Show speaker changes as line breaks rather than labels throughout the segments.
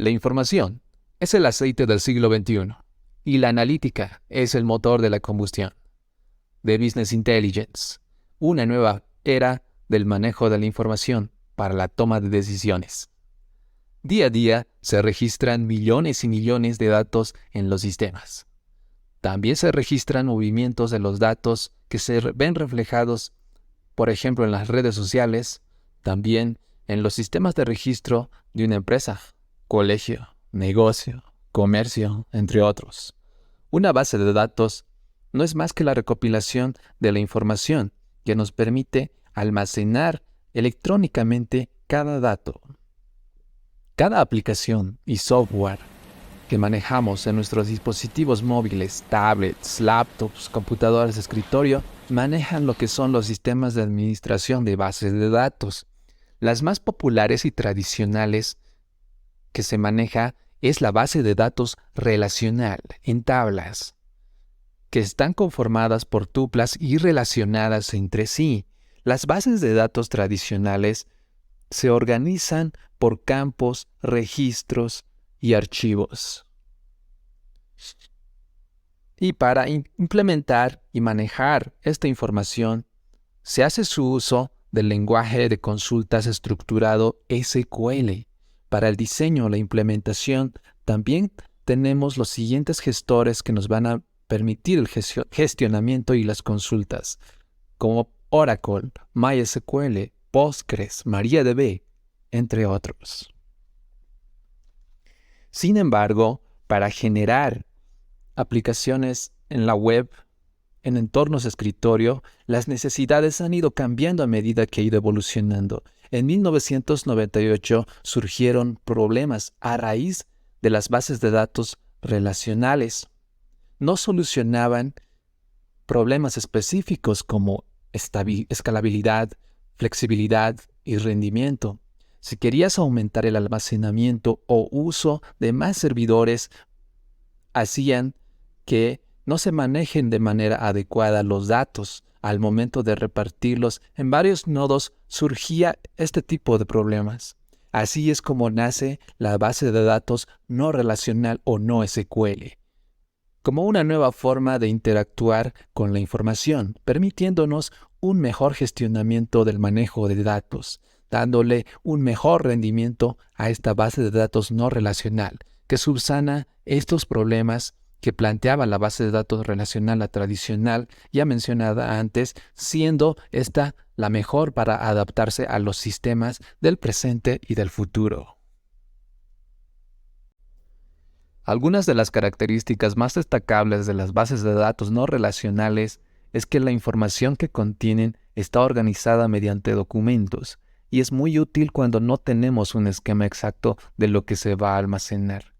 La información es el aceite del siglo XXI y la analítica es el motor de la combustión. The Business Intelligence, una nueva era del manejo de la información para la toma de decisiones. Día a día se registran millones y millones de datos en los sistemas. También se registran movimientos de los datos que se ven reflejados, por ejemplo, en las redes sociales, también en los sistemas de registro de una empresa, colegio, negocio, comercio, entre otros. Una base de datos no es más que la recopilación de la información que nos permite almacenar electrónicamente cada dato. Cada aplicación y software que manejamos en nuestros dispositivos móviles, tablets, laptops, computadoras de escritorio, manejan lo que son los sistemas de administración de bases de datos. Las más populares y tradicionales que se maneja es la base de datos relacional en tablas, que están conformadas por tuplas y relacionadas entre sí. Las bases de datos tradicionales se organizan por campos, registros y archivos. Y para implementar y manejar esta información, se hace su uso del lenguaje de consultas estructurado SQL. Para el diseño o la implementación, también tenemos los siguientes gestores que nos van a permitir el gestionamiento y las consultas, como Oracle, MySQL, Postgres, MariaDB, entre otros. Sin embargo, para generar aplicaciones en la web, en entornos de escritorio, las necesidades han ido cambiando a medida que ha ido evolucionando. En 1998 surgieron problemas a raíz de las bases de datos relacionales. No solucionaban problemas específicos como escalabilidad, flexibilidad y rendimiento. Si querías aumentar el almacenamiento o uso de más servidores, hacían que no se manejen de manera adecuada los datos. Al momento de repartirlos en varios nodos surgía este tipo de problemas. Así es como nace la base de datos no relacional o no SQL, como una nueva forma de interactuar con la información, permitiéndonos un mejor gestionamiento del manejo de datos, dándole un mejor rendimiento a esta base de datos no relacional, que subsana estos problemas que planteaba la base de datos relacional, la tradicional, ya mencionada antes, siendo esta la mejor para adaptarse a los sistemas del presente y del futuro. Algunas de las características más destacables de las bases de datos no relacionales es que la información que contienen está organizada mediante documentos y es muy útil cuando no tenemos un esquema exacto de lo que se va a almacenar.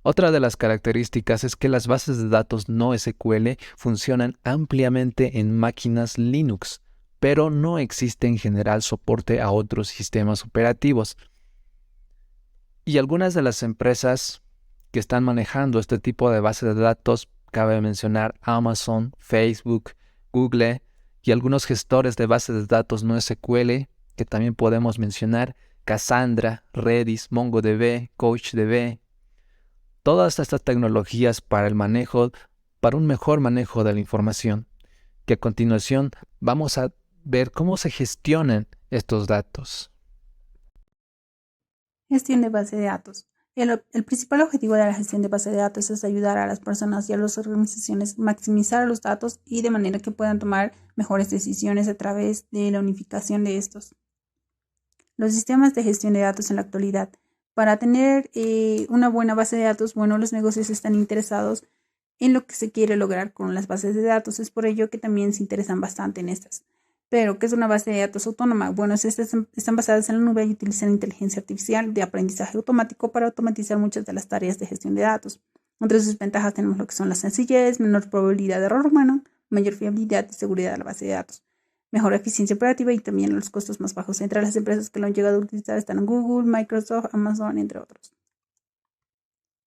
Otra de las características es que las bases de datos no SQL funcionan ampliamente en máquinas Linux, pero no existe en general soporte a otros sistemas operativos. Y algunas de las empresas que están manejando este tipo de bases de datos, cabe mencionar Amazon, Facebook, Google y algunos gestores de bases de datos no SQL, que también podemos mencionar Cassandra, Redis, MongoDB, CouchDB. Todas estas tecnologías para un mejor manejo de la información, que a continuación vamos a ver cómo se gestionan estos datos.
Gestión de base de datos. El principal objetivo de la gestión de base de datos es ayudar a las personas y a las organizaciones a maximizar los datos y de manera que puedan tomar mejores decisiones a través de la unificación de estos. Los sistemas de gestión de datos en la actualidad. Para tener una buena base de datos, los negocios están interesados en lo que se quiere lograr con las bases de datos. Es por ello que también se interesan bastante en estas. Pero, ¿qué es una base de datos autónoma? Estas están basadas en la nube y utilizan inteligencia artificial de aprendizaje automático para automatizar muchas de las tareas de gestión de datos. Entre sus ventajas tenemos lo que son la sencillez, menor probabilidad de error humano, mayor fiabilidad y seguridad de la base de datos, mejor eficiencia operativa y también los costos más bajos. Entre las empresas que lo han llegado a utilizar están Google, Microsoft, Amazon, entre otros.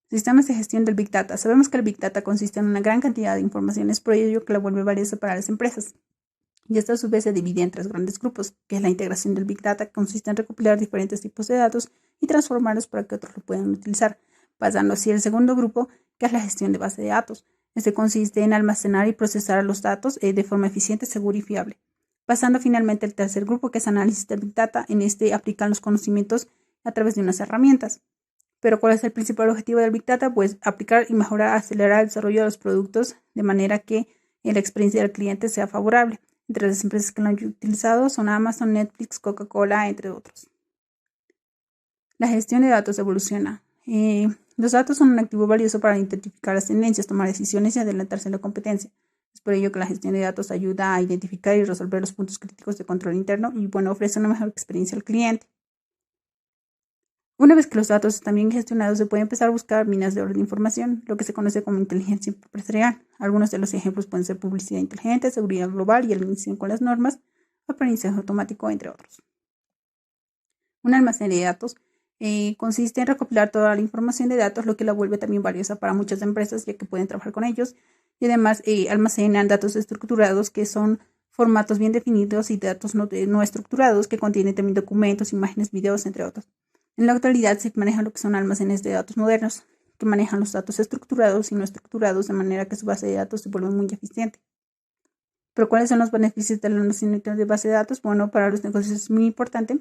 Sistemas de gestión del Big Data. Sabemos que el Big Data consiste en una gran cantidad de información, es por ello que la vuelve valiosa para las empresas. Y esta a su vez se divide en 3 grandes grupos, que es la integración del Big Data, que consiste en recopilar diferentes tipos de datos y transformarlos para que otros lo puedan utilizar, pasando así al segundo grupo, que es la gestión de base de datos. Este consiste en almacenar y procesar los datos de forma eficiente, segura y fiable. Pasando finalmente al tercer grupo, que es análisis del Big Data. En este aplican los conocimientos a través de unas herramientas. Pero ¿cuál es el principal objetivo del Big Data? Pues aplicar y mejorar, acelerar el desarrollo de los productos de manera que la experiencia del cliente sea favorable. Entre las empresas que lo han utilizado son Amazon, Netflix, Coca-Cola, entre otros. La gestión de datos evoluciona. Los datos son un activo valioso para identificar las tendencias, tomar decisiones y adelantarse en la competencia. Es por ello que la gestión de datos ayuda a identificar y resolver los puntos críticos de control interno y ofrece una mejor experiencia al cliente. Una vez que los datos están bien gestionados, se puede empezar a buscar minas de oro de información, lo que se conoce como inteligencia empresarial. Algunos de los ejemplos pueden ser publicidad inteligente, seguridad global y alineación con las normas, aprendizaje automático, entre otros. Un almacén de datos consiste en recopilar toda la información de datos, lo que la vuelve también valiosa para muchas empresas, ya que pueden trabajar con ellos. Y además almacenan datos estructurados, que son formatos bien definidos, y datos no estructurados, que contienen también documentos, imágenes, videos, entre otros. En la actualidad se manejan lo que son almacenes de datos modernos, que manejan los datos estructurados y no estructurados, de manera que su base de datos se vuelve muy eficiente. Pero ¿cuáles son los beneficios del almacenamiento de base de datos? Bueno, para los negocios es muy importante.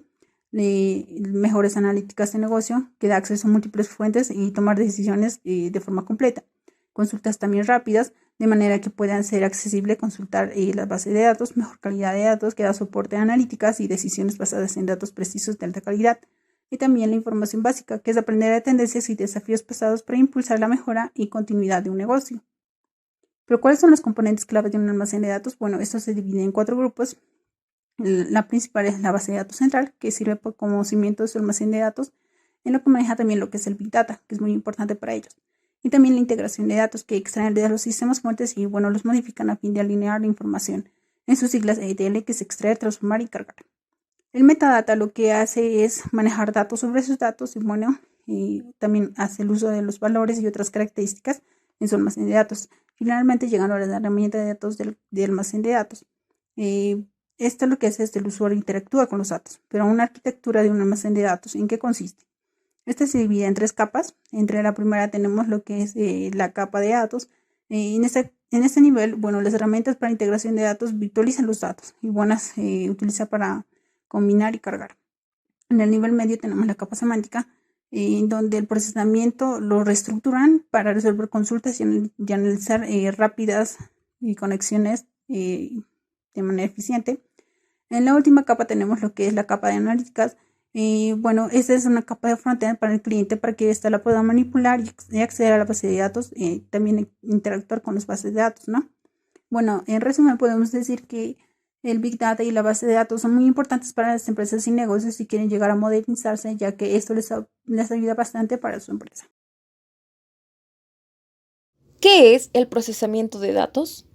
Mejores analíticas de negocio, que da acceso a múltiples fuentes y tomar decisiones de forma completa. Consultas también rápidas, de manera que puedan ser accesible consultar la base de datos, mejor calidad de datos, que da soporte a analíticas y decisiones basadas en datos precisos de alta calidad. Y también la información básica, que es aprender de tendencias y desafíos pasados para impulsar la mejora y continuidad de un negocio. Pero ¿cuáles son los componentes clave de un almacén de datos? Bueno, esto se divide en 4 grupos. La principal es la base de datos central, que sirve como cimiento de su almacén de datos, en lo que maneja también lo que es el Big Data, que es muy importante para ellos. Y también la integración de datos, que extraen de los sistemas fuentes y los modifican a fin de alinear la información, en sus siglas ETL, que es extraer, transformar y cargar. El metadata lo que hace es manejar datos sobre sus datos y también hace el uso de los valores y otras características en su almacén de datos. Finalmente, llegando a la herramienta de datos del almacén de datos. Esto lo que hace es que el usuario interactúa con los datos, pero una arquitectura de un almacén de datos, ¿en qué consiste? Esta se divide en 3 capas. Entre la primera tenemos lo que es la capa de datos. En este nivel, las herramientas para integración de datos virtualizan los datos y utiliza para combinar y cargar. En el nivel medio tenemos la capa semántica, en donde el procesamiento lo reestructuran para resolver consultas y analizar rápidas conexiones de manera eficiente. En la última capa tenemos lo que es la capa de analíticas. Esta es una capa de frontend para el cliente, para que ésta la pueda manipular y acceder a la base de datos, también interactuar con las bases de datos, ¿no? En resumen podemos decir que el Big Data y la base de datos son muy importantes para las empresas y negocios si quieren llegar a modernizarse, ya que esto les ayuda bastante para su empresa.
¿Qué es el procesamiento de datos?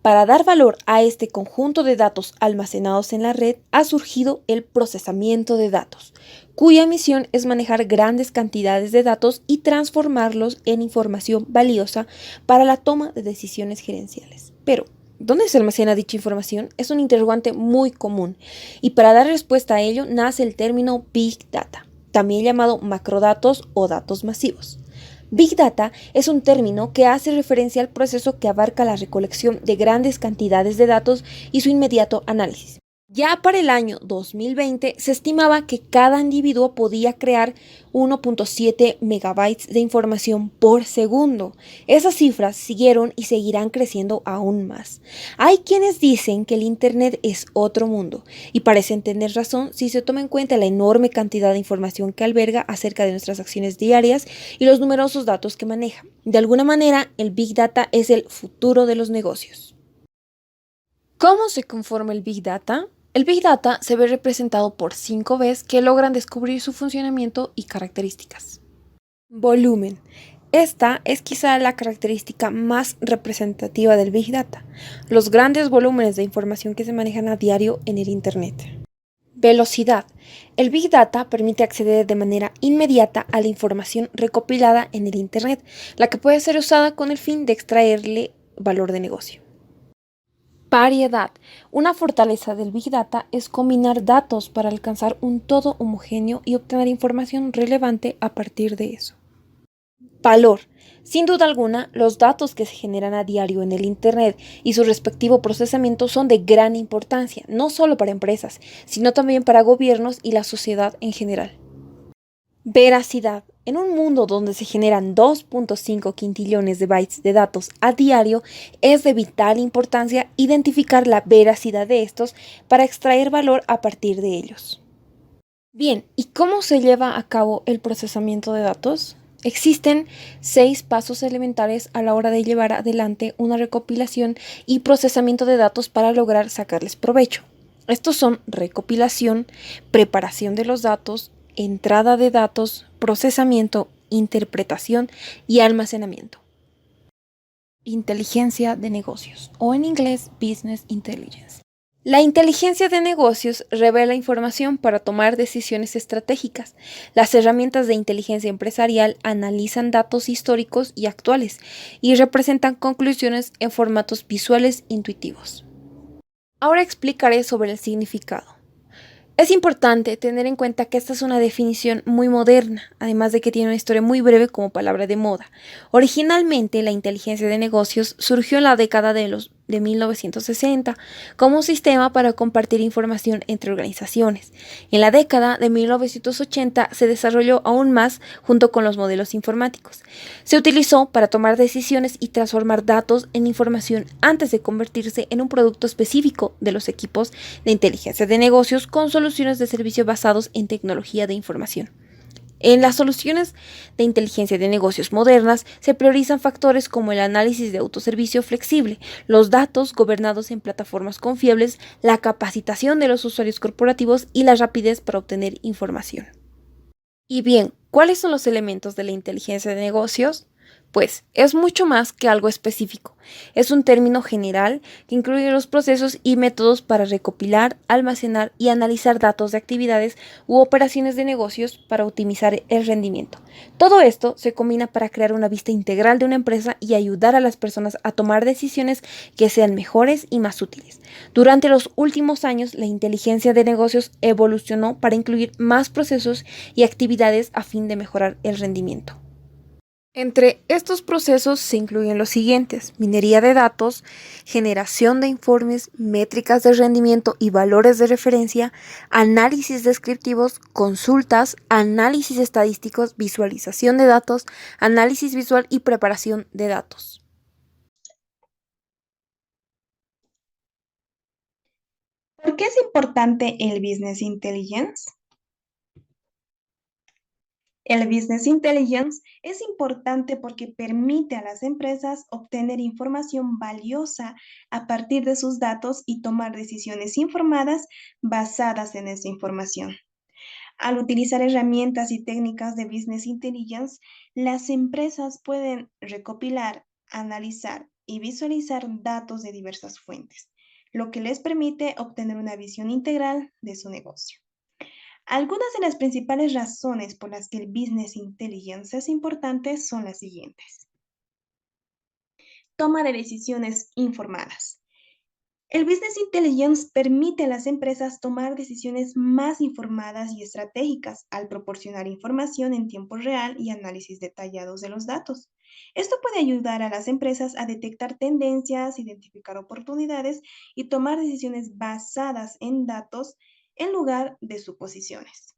Para dar valor a este conjunto de datos almacenados en la red, ha surgido el procesamiento de datos, cuya misión es manejar grandes cantidades de datos y transformarlos en información valiosa para la toma de decisiones gerenciales. Pero, ¿dónde se almacena dicha información? Es un interrogante muy común, y para dar respuesta a ello nace el término Big Data, también llamado macrodatos o datos masivos. Big Data es un término que hace referencia al proceso que abarca la recolección de grandes cantidades de datos y su inmediato análisis. Ya para el año 2020 se estimaba que cada individuo podía crear 1.7 megabytes de información por segundo. Esas cifras siguieron y seguirán creciendo aún más. Hay quienes dicen que el Internet es otro mundo, y parecen tener razón si se toma en cuenta la enorme cantidad de información que alberga acerca de nuestras acciones diarias y los numerosos datos que maneja. De alguna manera, el Big Data es el futuro de los negocios. ¿Cómo se conforma el Big Data? El Big Data se ve representado por 5 Bs que logran descubrir su funcionamiento y características. Volumen. Esta es quizá la característica más representativa del Big Data, los grandes volúmenes de información que se manejan a diario en el Internet. Velocidad. El Big Data permite acceder de manera inmediata a la información recopilada en el Internet, la que puede ser usada con el fin de extraerle valor de negocio. Variedad. Una fortaleza del Big Data es combinar datos para alcanzar un todo homogéneo y obtener información relevante a partir de eso. Valor. Sin duda alguna, los datos que se generan a diario en el Internet y su respectivo procesamiento son de gran importancia, no solo para empresas, sino también para gobiernos y la sociedad en general. Veracidad. En un mundo donde se generan 2.5 quintillones de bytes de datos a diario, es de vital importancia identificar la veracidad de estos para extraer valor a partir de ellos. Bien, ¿y cómo se lleva a cabo el procesamiento de datos? Existen 6 pasos elementales a la hora de llevar adelante una recopilación y procesamiento de datos para lograr sacarles provecho. Estos son recopilación, preparación de los datos, entrada de datos, procesamiento, interpretación y almacenamiento. Inteligencia de negocios, o en inglés Business Intelligence. La inteligencia de negocios revela información para tomar decisiones estratégicas. Las herramientas de inteligencia empresarial analizan datos históricos y actuales y representan conclusiones en formatos visuales intuitivos. Ahora explicaré sobre el significado. Es importante tener en cuenta que esta es una definición muy moderna, además de que tiene una historia muy breve como palabra de moda. Originalmente, la inteligencia de negocios surgió en la década de 1960 como un sistema para compartir información entre organizaciones. En la década de 1980 se desarrolló aún más junto con los modelos informáticos. Se utilizó para tomar decisiones y transformar datos en información antes de convertirse en un producto específico de los equipos de inteligencia de negocios con soluciones de servicio basados en tecnología de información. En las soluciones de inteligencia de negocios modernas se priorizan factores como el análisis de autoservicio flexible, los datos gobernados en plataformas confiables, la capacitación de los usuarios corporativos y la rapidez para obtener información. Y bien, ¿cuáles son los elementos de la inteligencia de negocios? Pues es mucho más que algo específico. Es un término general que incluye los procesos y métodos para recopilar, almacenar y analizar datos de actividades u operaciones de negocios para optimizar el rendimiento. Todo esto se combina para crear una vista integral de una empresa y ayudar a las personas a tomar decisiones que sean mejores y más útiles. Durante los últimos años, la inteligencia de negocios evolucionó para incluir más procesos y actividades a fin de mejorar el rendimiento. Entre estos procesos se incluyen los siguientes: minería de datos, generación de informes, métricas de rendimiento y valores de referencia, análisis descriptivos, consultas, análisis estadísticos, visualización de datos, análisis visual y preparación de datos.
¿Por qué es importante el Business Intelligence? El Business Intelligence es importante porque permite a las empresas obtener información valiosa a partir de sus datos y tomar decisiones informadas basadas en esa información. Al utilizar herramientas y técnicas de Business Intelligence, las empresas pueden recopilar, analizar y visualizar datos de diversas fuentes, lo que les permite obtener una visión integral de su negocio. Algunas de las principales razones por las que el Business Intelligence es importante son las siguientes. Toma de decisiones informadas. El Business Intelligence permite a las empresas tomar decisiones más informadas y estratégicas al proporcionar información en tiempo real y análisis detallados de los datos. Esto puede ayudar a las empresas a detectar tendencias, identificar oportunidades y tomar decisiones basadas en datos en lugar de suposiciones.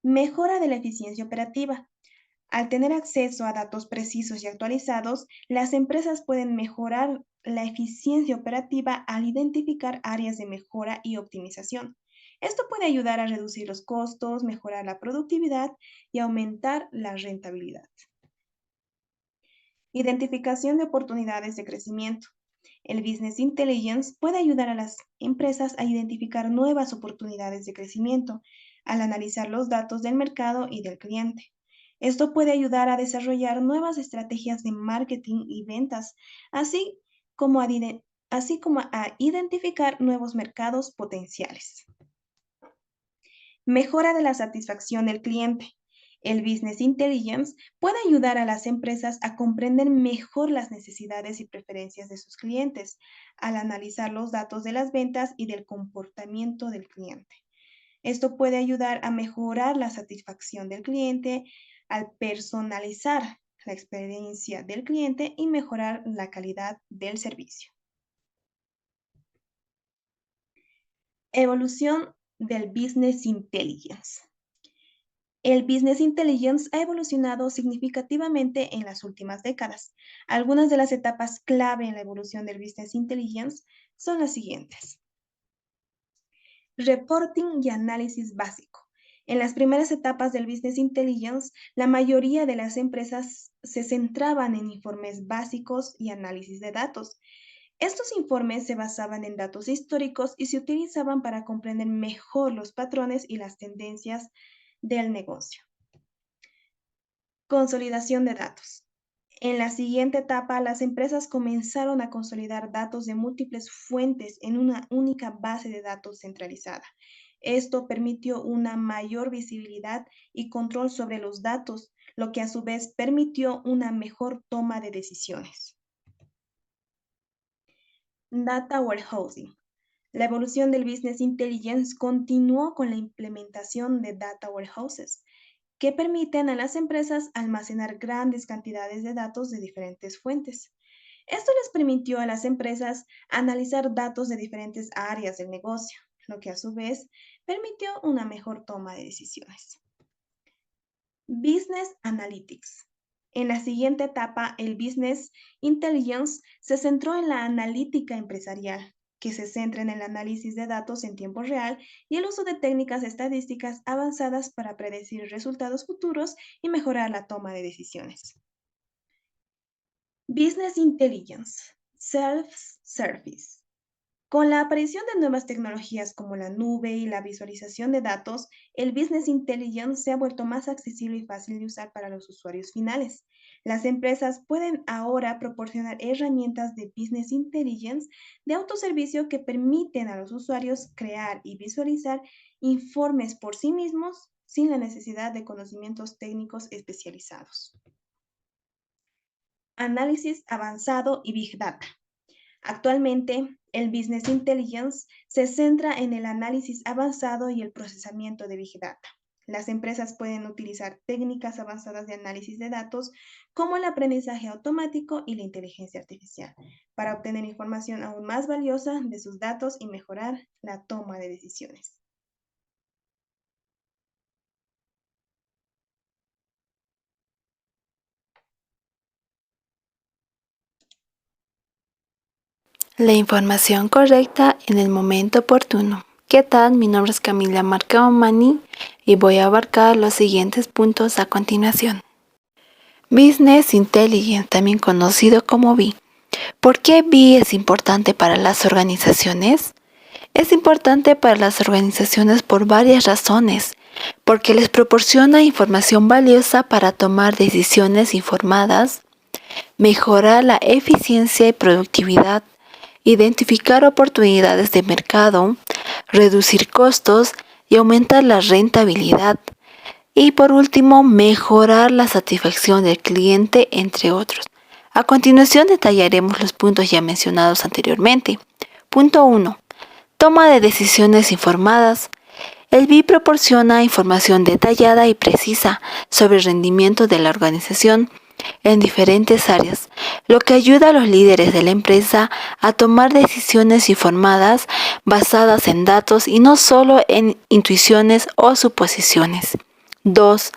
Mejora de la eficiencia operativa. Al tener acceso a datos precisos y actualizados, las empresas pueden mejorar la eficiencia operativa al identificar áreas de mejora y optimización. Esto puede ayudar a reducir los costos, mejorar la productividad y aumentar la rentabilidad. Identificación de oportunidades de crecimiento. El Business Intelligence puede ayudar a las empresas a identificar nuevas oportunidades de crecimiento al analizar los datos del mercado y del cliente. Esto puede ayudar a desarrollar nuevas estrategias de marketing y ventas, así como a identificar nuevos mercados potenciales. Mejora de la satisfacción del cliente.
El Business Intelligence puede ayudar a las empresas a comprender mejor las necesidades y preferencias de sus clientes al analizar los datos de las ventas y del comportamiento del cliente. Esto puede ayudar a mejorar la satisfacción del cliente al personalizar la experiencia del cliente y mejorar la calidad del servicio. Evolución del Business Intelligence. El Business Intelligence ha evolucionado significativamente en las últimas décadas. Algunas de las etapas clave en la evolución del Business Intelligence son las siguientes. Reporting y análisis básico. En las primeras etapas del Business Intelligence, la mayoría de las empresas se centraban en informes básicos y análisis de datos. Estos informes se basaban en datos históricos y se utilizaban para comprender mejor los patrones y las tendencias del negocio. Consolidación de datos. En la siguiente etapa, las empresas comenzaron a consolidar datos de múltiples fuentes en una única base de datos centralizada. Esto permitió una mayor visibilidad y control sobre los datos, lo que a su vez permitió una mejor toma de decisiones. Data Warehousing. La evolución del Business Intelligence continuó con la implementación de Data Warehouses, que permiten a las empresas almacenar grandes cantidades de datos de diferentes fuentes. Esto les permitió a las empresas analizar datos de diferentes áreas del negocio, lo que a su vez permitió una mejor toma de decisiones. Business Analytics. En la siguiente etapa, el Business Intelligence se centró en la analítica empresarial, que se centra en el análisis de datos en tiempo real y el uso de técnicas estadísticas avanzadas para predecir resultados futuros y mejorar la toma de decisiones. Business Intelligence, Self-Service. Con la aparición de nuevas tecnologías como la nube y la visualización de datos, el Business Intelligence se ha vuelto más accesible y fácil de usar para los usuarios finales. Las empresas pueden ahora proporcionar herramientas de Business Intelligence de autoservicio que permiten a los usuarios crear y visualizar informes por sí mismos sin la necesidad de conocimientos técnicos especializados. Análisis avanzado y Big Data. Actualmente, el Business Intelligence se centra en el análisis avanzado y el procesamiento de Big Data. Las empresas pueden utilizar técnicas avanzadas de análisis de datos como el aprendizaje automático y la inteligencia artificial para obtener información aún más valiosa de sus datos y mejorar la toma de decisiones.
La información correcta en el momento oportuno. ¿Qué tal? Mi nombre es Camila Marcaomani y voy a abarcar los siguientes puntos a continuación. Business Intelligence, también conocido como BI. ¿Por qué BI es importante para las organizaciones? Es importante para las organizaciones por varias razones, porque les proporciona información valiosa para tomar decisiones informadas, mejorar la eficiencia y productividad, identificar oportunidades de mercado, reducir costos y aumentar la rentabilidad. Y por último, mejorar la satisfacción del cliente, entre otros. A continuación detallaremos los puntos ya mencionados anteriormente. Punto 1. Toma de decisiones informadas. El BI proporciona información detallada y precisa sobre el rendimiento de la organización en diferentes áreas, lo que ayuda a los líderes de la empresa a tomar decisiones informadas basadas en datos y no solo en intuiciones o suposiciones. 2.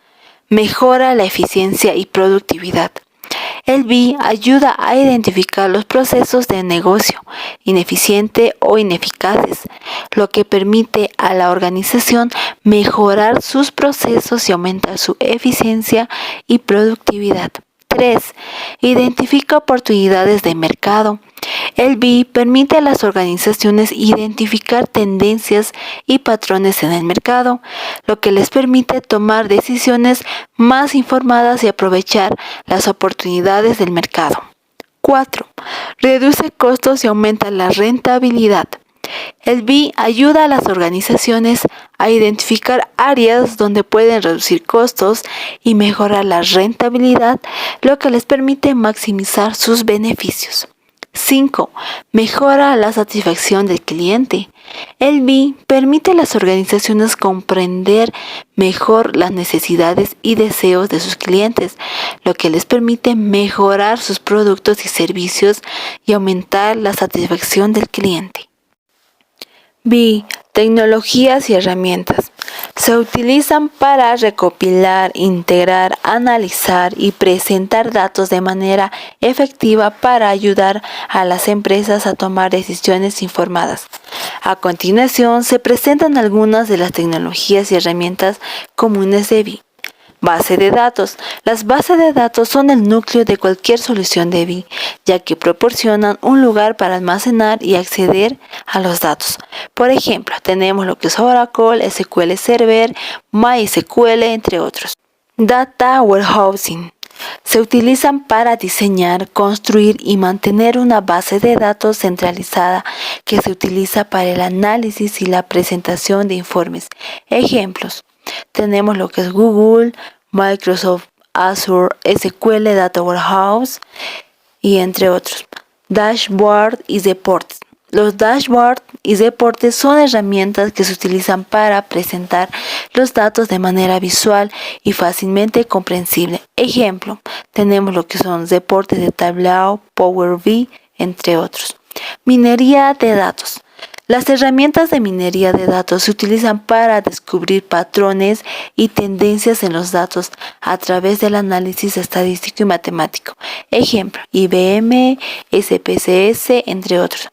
Mejora la eficiencia y productividad. El BI ayuda a identificar los procesos de negocio ineficientes o ineficaces, lo que permite a la organización mejorar sus procesos y aumentar su eficiencia y productividad. 3. Identifica oportunidades de mercado. El BI permite a las organizaciones identificar tendencias y patrones en el mercado, lo que les permite tomar decisiones más informadas y aprovechar las oportunidades del mercado. 4. Reduce costos y aumenta la rentabilidad. El BI ayuda a las organizaciones a identificar áreas donde pueden reducir costos y mejorar la rentabilidad, lo que les permite maximizar sus beneficios. 5. Mejora la satisfacción del cliente. El BI permite a las organizaciones comprender mejor las necesidades y deseos de sus clientes, lo que les permite mejorar sus productos y servicios y aumentar la satisfacción del cliente. BI, tecnologías y herramientas. Se utilizan para recopilar, integrar, analizar y presentar datos de manera efectiva para ayudar a las empresas a tomar decisiones informadas. A continuación, se presentan algunas de las tecnologías y herramientas comunes de BI. Base de datos. Las bases de datos son el núcleo de cualquier solución de BI, ya que proporcionan un lugar para almacenar y acceder a los datos. Por ejemplo, tenemos lo que es Oracle, SQL Server, MySQL, entre otros. Data Warehousing. Se utilizan para diseñar, construir y mantener una base de datos centralizada que se utiliza para el análisis y la presentación de informes. Ejemplos. Tenemos lo que es Google, Microsoft, Azure, SQL Data Warehouse y entre otros. Dashboard y reportes. Los dashboards y reportes son herramientas que se utilizan para presentar los datos de manera visual y fácilmente comprensible. Ejemplo, tenemos lo que son reportes de Tableau, Power BI, entre otros. Minería de datos. Las herramientas de minería de datos se utilizan para descubrir patrones y tendencias en los datos a través del análisis estadístico y matemático. Ejemplo, IBM, SPSS, entre otros.